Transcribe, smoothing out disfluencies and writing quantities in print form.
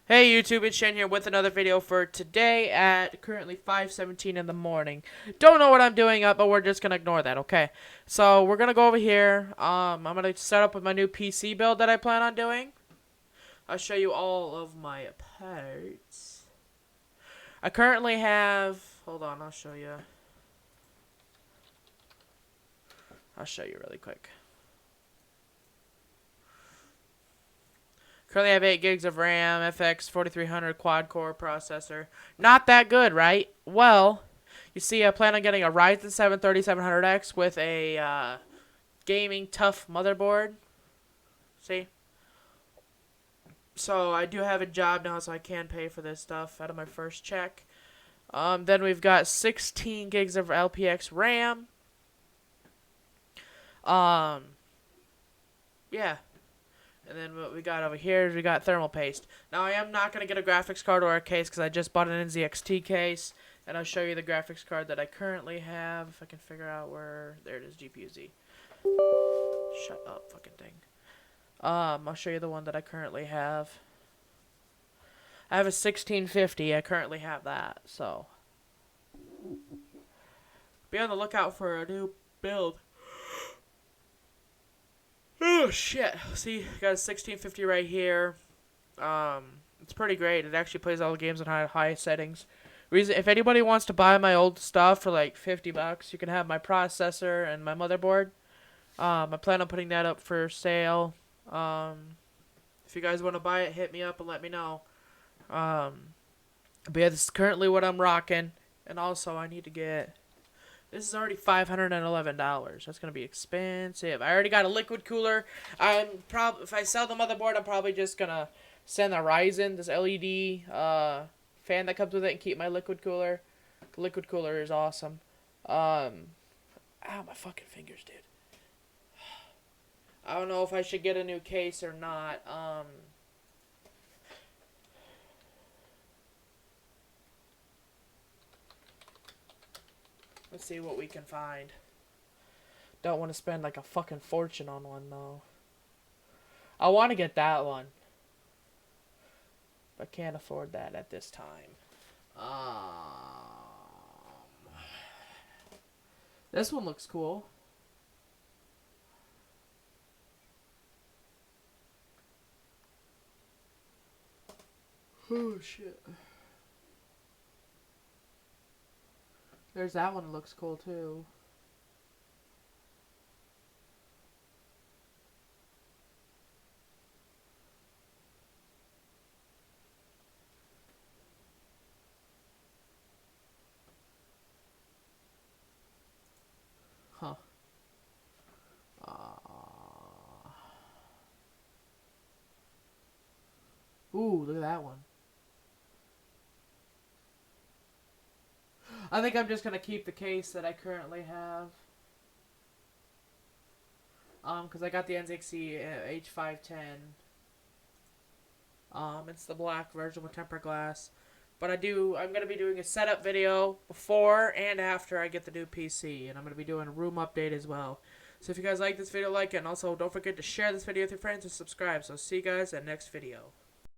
Hey YouTube, it's Shane here with another video for today at currently 5:17 in the morning. Don't know what I'm doing up, but we're just gonna ignore that, okay? So we're gonna go over here. I'm gonna set up with my new PC build that I plan on doing. I'll show you all of my parts. I currently have. Hold on, I'll show you. I'll show you really quick. Currently I have 8 gigs of RAM, FX 4300 quad-core processor. Not that good, right? Well, you see, I plan on getting a Ryzen 7 3700X with a gaming tough motherboard. See? So I do have a job now, so I can pay for this stuff out of my first check. Then we've got 16 gigs of LPX RAM. Yeah. And then what we got over here is we got thermal paste. Now, I am not going to get a graphics card or a case because I just bought an NZXT case. And I'll show you the graphics card that I currently have. If I can figure out where... There it is, GPU-Z. Shut up, fucking thing. I'll show you the one that I currently have. I have a 1650. I currently have that, so... Be on the lookout for a new build. Oh shit! See, got a 1650 right here. It's pretty great. It actually plays all the games on high settings. If anybody wants to buy my old stuff for like $50, you can have my processor and my motherboard. I plan on putting that up for sale. If you guys want to buy it, hit me up and let me know. But yeah, this is currently what I'm rocking. And also, I need to get... This is already $511. That's gonna be expensive. I already got a liquid cooler. If I sell the motherboard, I'm probably just gonna send the Ryzen, this LED fan that comes with it, and keep my liquid cooler. The liquid cooler is awesome. Ow, my fucking fingers, dude. I don't know if I should get a new case or not. Let's see what we can find. Don't want to spend like a fucking fortune on one though. I want to get that one, but can't afford that at this time. This one looks cool. Oh shit. There's that one that looks cool too. Huh. Ooh, look at that one. I think I'm just going to keep the case that I currently have. Because I got the NZXT H510. It's the black version with tempered glass. But I'm going to be doing a setup video before and after I get the new PC. And I'm going to be doing a room update as well. So if you guys like this video, like it. And also, don't forget to share this video with your friends and subscribe. So see you guys in the next video.